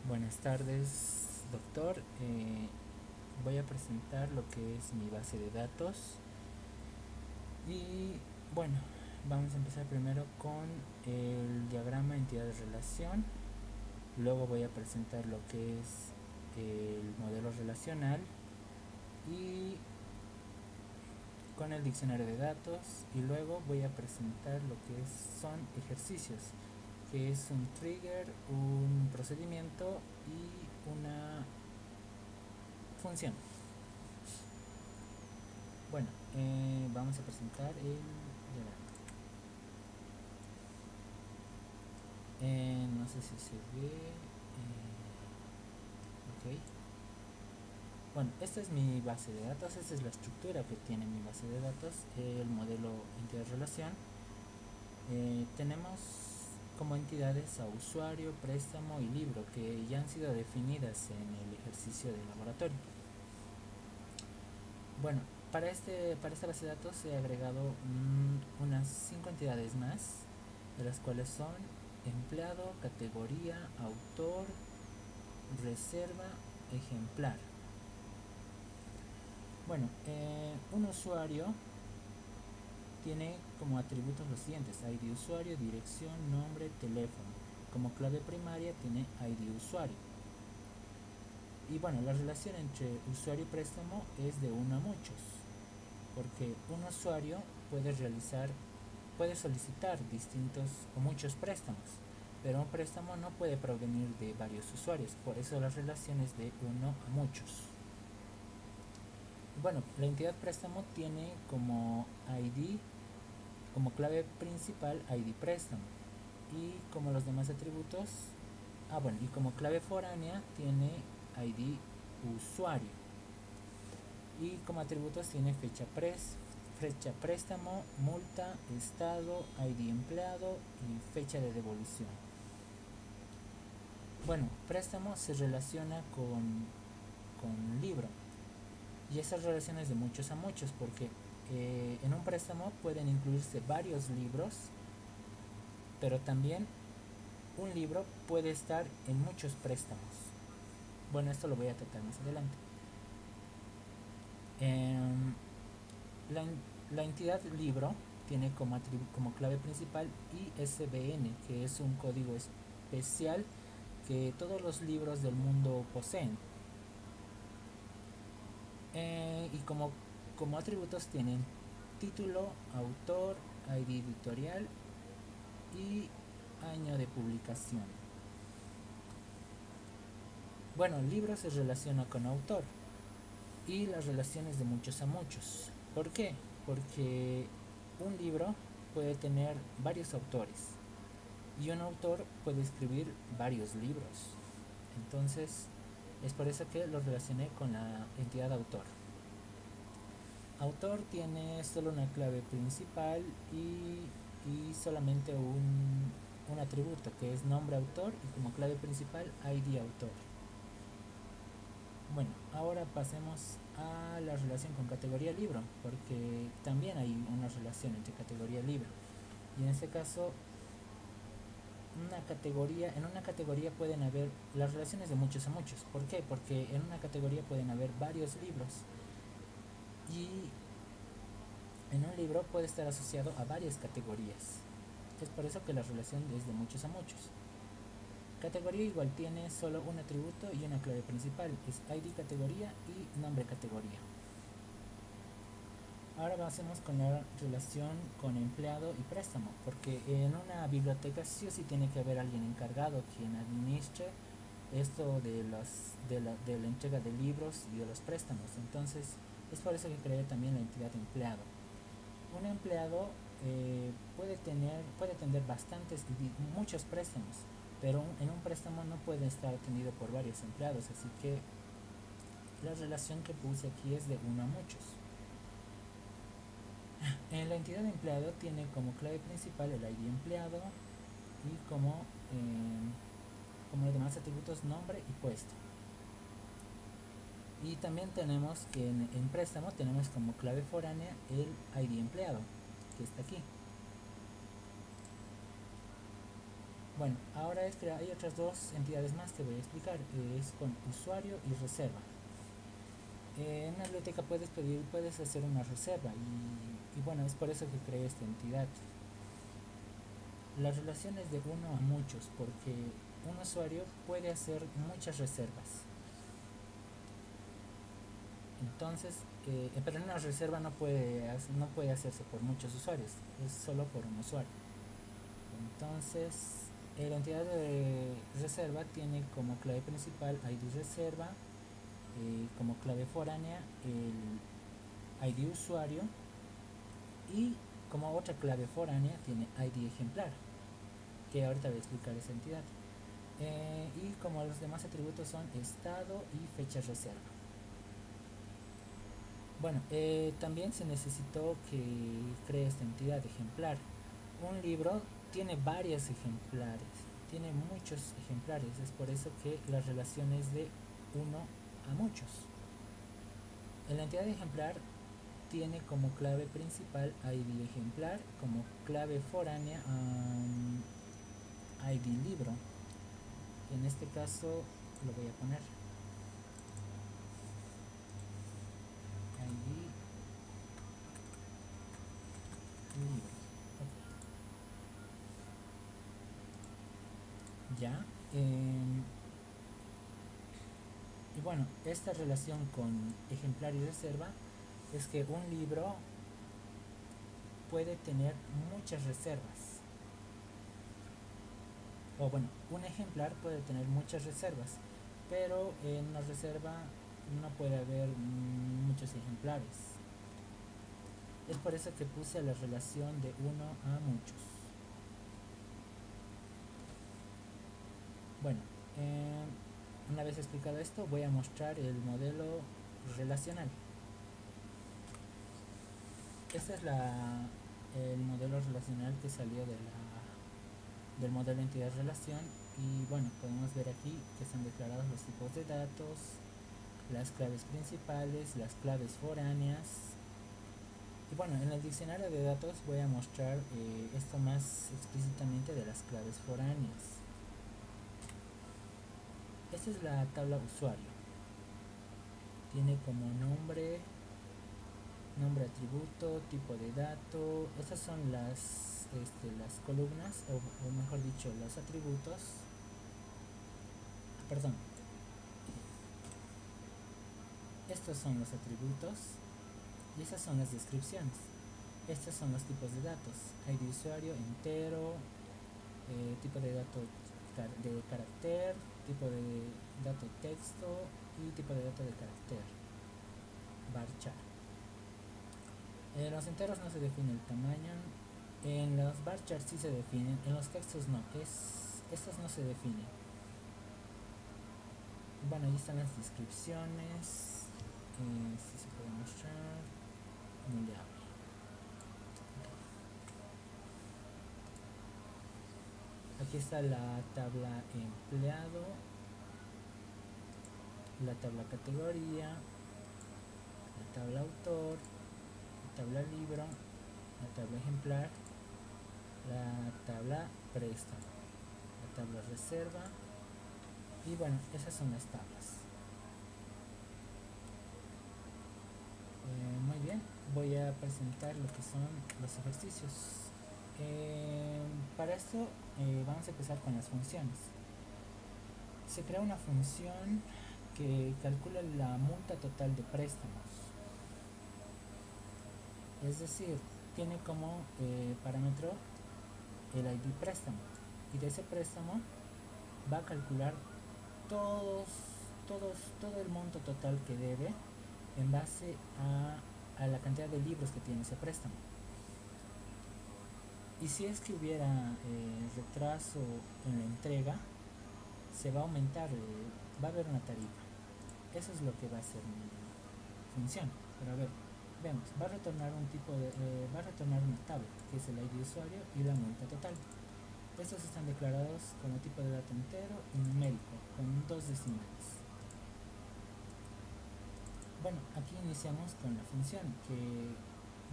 Buenas tardes, doctor. Voy a presentar lo que es mi base de datos. Y bueno, vamos a empezar primero con el diagrama entidad-relación. Luego voy a presentar lo que es el modelo relacional y con el diccionario de datos. Y luego voy a presentar lo que son ejercicios, que es un trigger, un procedimiento y una función. Bueno, vamos a presentar el diagrama. No sé si se ve. Ok. Bueno, esta es mi base de datos. Esta es la estructura que tiene mi base de datos. El modelo entidad-relación. Tenemos como entidades a usuario, préstamo y libro, que ya han sido definidas en el ejercicio de laboratorio. Bueno, para esta base de datos he agregado unas 5 entidades más, de las cuales son empleado, categoría, autor, reserva, ejemplar. Bueno, un usuario tiene como atributos los siguientes: ID usuario, dirección, nombre, teléfono. Como clave primaria tiene ID usuario. Y bueno, la relación entre usuario y préstamo es de uno a muchos, porque un usuario puede solicitar distintos o muchos préstamos, pero un préstamo no puede provenir de varios usuarios, por eso la relación es de uno a muchos. Bueno, la entidad préstamo tiene como ID, como clave principal, ID préstamo, y como los demás atributos, y como clave foránea tiene ID usuario, y como atributos tiene fecha préstamo, multa, estado, ID empleado y fecha de devolución. Bueno, préstamo se relaciona con libro, y esas relaciones de muchos a muchos, porque en un préstamo pueden incluirse varios libros, pero también un libro puede estar en muchos préstamos. Bueno, esto lo voy a tratar más adelante. Eh, la, la entidad libro tiene como clave principal ISBN, que es un código especial que todos los libros del mundo poseen. Y como atributos tienen título, autor, ID editorial y año de publicación. Bueno, el libro se relaciona con autor y las relaciones de muchos a muchos. ¿Por qué? Porque un libro puede tener varios autores y un autor puede escribir varios libros. Entonces, es por eso que lo relacioné con la entidad autor. Autor tiene solo una clave principal y solamente un atributo, que es nombre autor, y como clave principal ID autor. Bueno, ahora pasemos a la relación con categoría libro, porque también hay una relación entre categoría y libro. Y en este caso, en una categoría pueden haber las relaciones de muchos a muchos. ¿Por qué? Porque en una categoría pueden haber varios libros, y en un libro puede estar asociado a varias categorías. Es por eso que la relación es de muchos a muchos. Categoría igual tiene solo un atributo y una clave principal, es ID categoría y nombre categoría. Ahora pasemos con la relación con empleado y préstamo, porque en una biblioteca sí o sí tiene que haber alguien encargado quien administre esto de la entrega de libros y de los préstamos. Entonces es por eso que creé también la entidad empleado. Un empleado puede tener muchos préstamos, pero en un préstamo no puede estar atendido por varios empleados, así que la relación que puse aquí es de uno a muchos. En la entidad de empleado tiene como clave principal el ID empleado y como los demás atributos nombre y puesto. Y también tenemos que en préstamo tenemos como clave foránea el ID empleado, que está aquí. Bueno, ahora hay otras dos entidades más que voy a explicar, es con usuario y reserva. En una biblioteca puedes hacer una reserva y bueno, es por eso que creé esta entidad. La relación es de uno a muchos, porque un usuario puede hacer muchas reservas. Entonces, pero una reserva no puede hacerse por muchos usuarios, es solo por un usuario. Entonces, la entidad de reserva tiene como clave principal ID reserva, como clave foránea el ID usuario y como otra clave foránea tiene ID ejemplar, que ahorita voy a explicar esa entidad. Y como los demás atributos son estado y fecha reserva. Bueno, también se necesitó que cree esta entidad ejemplar. Un libro tiene varios ejemplares, tiene muchos ejemplares, es por eso que la relación es de uno a muchos. En la entidad de ejemplar tiene como clave principal ID ejemplar, como clave foránea ID libro. En este caso lo voy a poner ID libro. Okay. Ya. Y bueno, esta relación con ejemplar y reserva es que un libro puede tener muchas reservas. O bueno, un ejemplar puede tener muchas reservas, pero en una reserva no puede haber muchos ejemplares. Es por eso que puse la relación de uno a muchos. Bueno, una vez explicado esto, voy a mostrar el modelo relacional. Este es el modelo relacional que salió del modelo entidad-relación. Y bueno, podemos ver aquí que están declarados los tipos de datos, las claves principales, las claves foráneas. Y bueno, en el diccionario de datos voy a mostrar esto más explícitamente de las claves foráneas. Esta es la tabla usuario. Tiene como nombre atributo, tipo de dato. Estas son las columnas, o mejor dicho, los atributos. Perdón. Estos son los atributos y esas son las descripciones. Estos son los tipos de datos. ID usuario, entero, tipo de dato de carácter, tipo de dato texto y tipo de dato de carácter. Varchar. En los enteros no se define el tamaño. En los varchar sí se definen. En los textos no. Estos no se definen. Bueno, ahí están las descripciones. Si se puede mostrar. No le abre. Aquí está la tabla empleado, la tabla categoría, la tabla autor, la tabla libro, la tabla ejemplar, la tabla préstamo, la tabla reserva y bueno, esas son las tablas. Muy bien, voy a presentar lo que son los ejercicios. Para esto vamos a empezar con las funciones. Se crea una función que calcula la multa total de préstamos. Es decir, tiene como parámetro el ID préstamo. Y de ese préstamo va a calcular todo el monto total que debe en base a la cantidad de libros que tiene ese préstamo. Y si es que hubiera retraso en la entrega, se va a aumentar, va a haber una tarifa. Eso es lo que va a hacer mi función. Pero a ver, vemos, va a retornar va a retornar una tabla, que es el ID usuario y la multa total. Estos están declarados como tipo de dato entero y numérico, con 2 decimales. Bueno, aquí iniciamos con la función que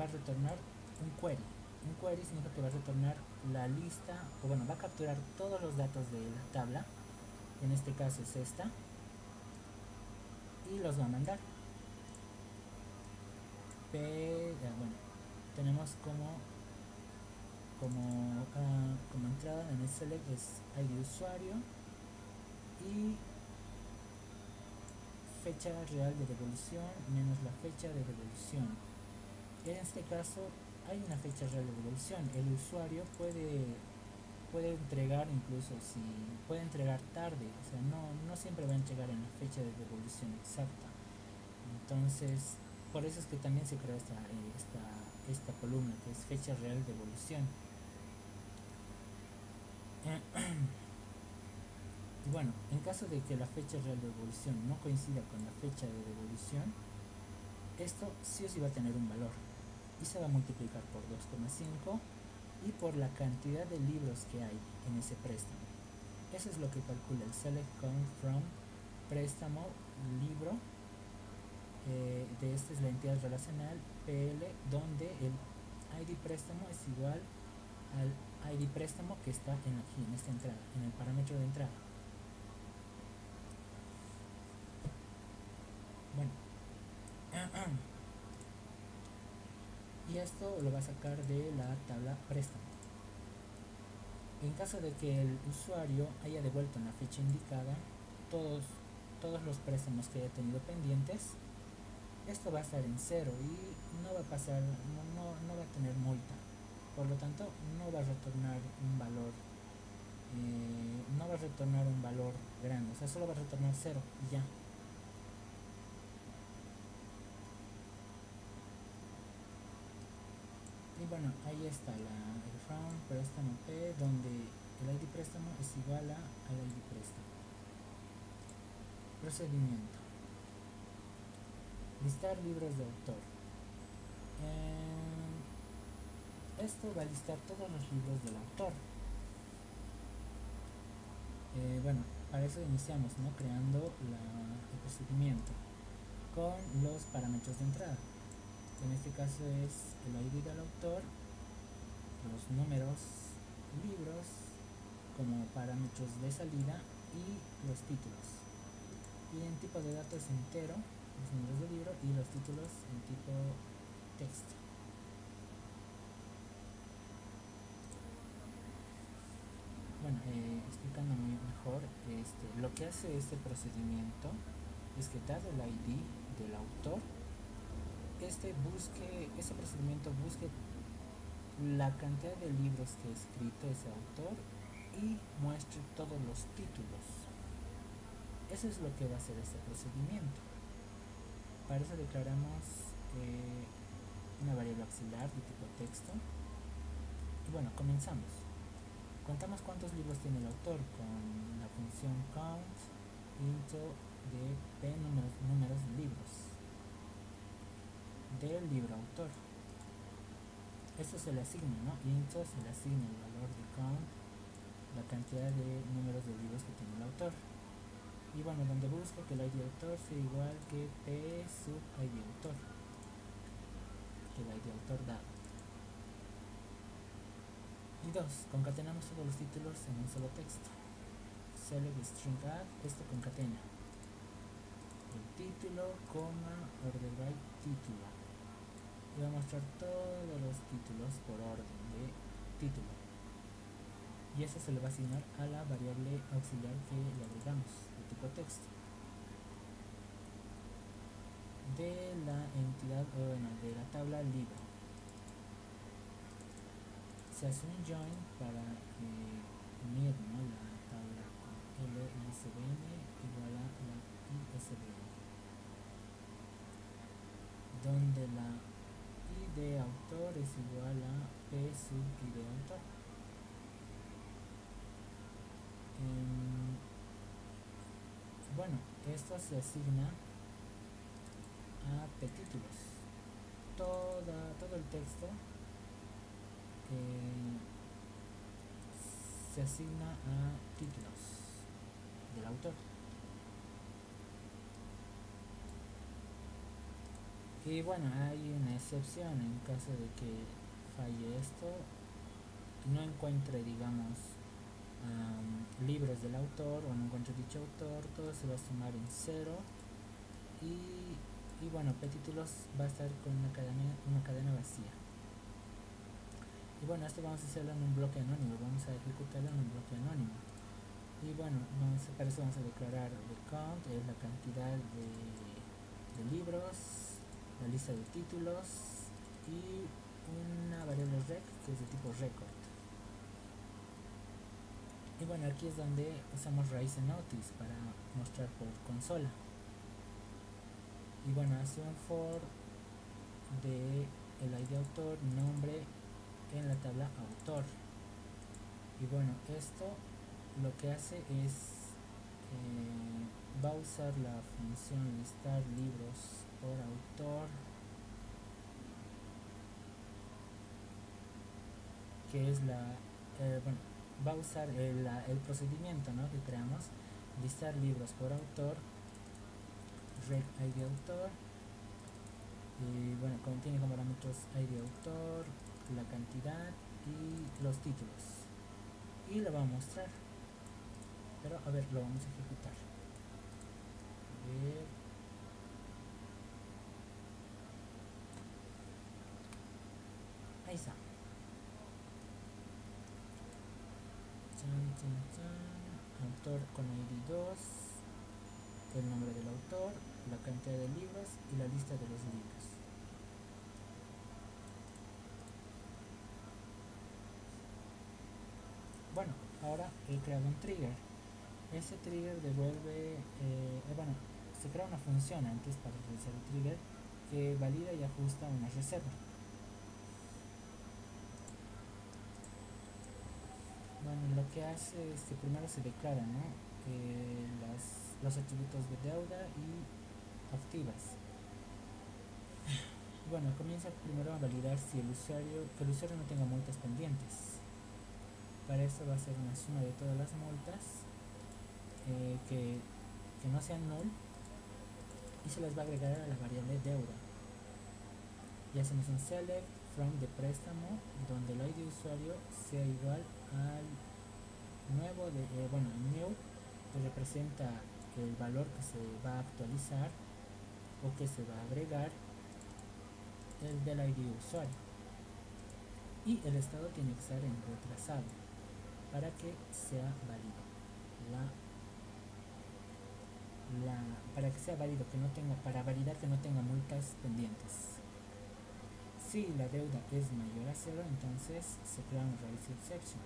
va a retornar un query. un query significa que va a retornar la lista, o bueno, va a capturar todos los datos de la tabla, en este caso es esta, y los va a mandar. Bueno, tenemos como entrada en el select es ID usuario y fecha real de devolución menos la fecha de devolución. En este caso hay una fecha real de devolución. El usuario puede entregar, incluso si puede entregar tarde, o sea, no siempre va a entregar en la fecha de devolución exacta. Entonces, por eso es que también se creó esta columna que es fecha real de devolución. Y bueno, en caso de que la fecha real de devolución no coincida con la fecha de devolución, esto sí o sí va a tener un valor y se va a multiplicar por 2,5 y por la cantidad de libros que hay en ese préstamo. Eso es lo que calcula el select count from préstamo libro. De esta es la entidad relacional PL, donde el ID préstamo es igual al ID préstamo que está aquí en esta entrada, en el parámetro de entrada. Bueno, y esto lo va a sacar de la tabla préstamo. En caso de que el usuario haya devuelto en la fecha indicada todos los préstamos que haya tenido pendientes, esto va a estar en cero y no va a pasar, no va a tener multa. Por lo tanto, no va a retornar un valor, no va a retornar un valor grande, o sea, solo va a retornar cero y ya. Y bueno, ahí está el from préstamo P, donde el ID préstamo es igual al ID préstamo. Procedimiento: listar libros de autor. Esto va a listar todos los libros del autor. Bueno, para eso iniciamos, ¿no? Creando el procedimiento con los parámetros de entrada. En este caso es el ID del autor, los números libros como parámetros de salida y los títulos. Y en tipo de datos entero, los números de libro, y los títulos en tipo texto. Bueno, explicando mejor, lo que hace este procedimiento es que dado el ID del autor, ese procedimiento busque la cantidad de libros que ha escrito ese autor y muestre todos los títulos. Eso es lo que va a hacer este procedimiento. Para eso declaramos una variable auxiliar de tipo texto. Y bueno, comenzamos. Contamos cuántos libros tiene el autor con la función count into de p números de libros del libro autor. Esto se le asigna, ¿no? Into se le asigna el valor de count, la cantidad de números de libros que tiene el autor. Y bueno, donde busca que el ID autor sea igual que p sub ID autor, que el ID autor dado. Y 2, concatenamos todos los títulos en un solo texto. Select string add, esto concatena el título, order by título. Y va a mostrar todos los títulos por orden de título. Y eso se le va a asignar a la variable auxiliar que le agregamos, de tipo texto. De la entidad, de la tabla libro. Se hace un join para unir, ¿no?, la tabla con LISBN igual a la ISBN, donde la ID autor es igual a P sub ID autor. Bueno, esto se asigna a P títulos. Todo el texto se asigna a títulos del autor. Y bueno, hay una excepción en caso de que falle esto, no encuentre, digamos, libros del autor o no encuentre dicho autor, todo se va a sumar en cero y bueno, Pettítulos va a estar con una cadena vacía. Y bueno, esto vamos a hacerlo en un bloque anónimo, vamos a ejecutarlo en un bloque anónimo. Y bueno, para eso vamos a declarar the count, es la cantidad de libros, la lista de títulos y una variable rec que es de tipo record. Y bueno, aquí es donde usamos raíz en notice para mostrar por consola. Y bueno, hace un for de el ID autor, nombre en la tabla autor. Y bueno, esto lo que hace es va a usar la función listar libros por autor, que es bueno, va a usar el procedimiento, ¿no?, que creamos, listar libros por autor, rec ID autor, y bueno, contiene como parámetros ID autor, la cantidad y los títulos, y lo va a mostrar. Pero a ver, lo vamos a ejecutar. A ver. Ahí está. Chan, chan, chan. Autor con ID 2, el nombre del autor, la cantidad de libros y la lista de los libros. Bueno, ahora he creado un trigger. Ese trigger devuelve, bueno, se crea una función antes para realizar el trigger que valida y ajusta una reserva. Bueno, lo que hace es que primero se declara, ¿no?, los atributos de deuda y activas. Bueno, comienza primero a validar si que el usuario no tenga multas pendientes. Para eso va a ser una suma de todas las multas que no sean null y se las va a agregar a la variable deuda. Y hacemos un select from de préstamo donde el ID usuario sea igual al nuevo bueno, el new, que representa el valor que se va a actualizar o que se va a agregar, el del ID usuario, y el estado tiene que estar en retrasado para que sea válido para que sea válido, que no tenga, para validar que no tenga multas pendientes. Si la deuda es mayor a 0, entonces se crea un raíz exception.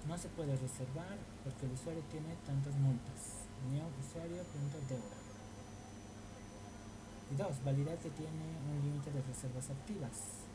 No se puede reservar porque el usuario tiene tantas multas. New usuario.deuda. Y 2, validar que tiene un límite de reservas activas.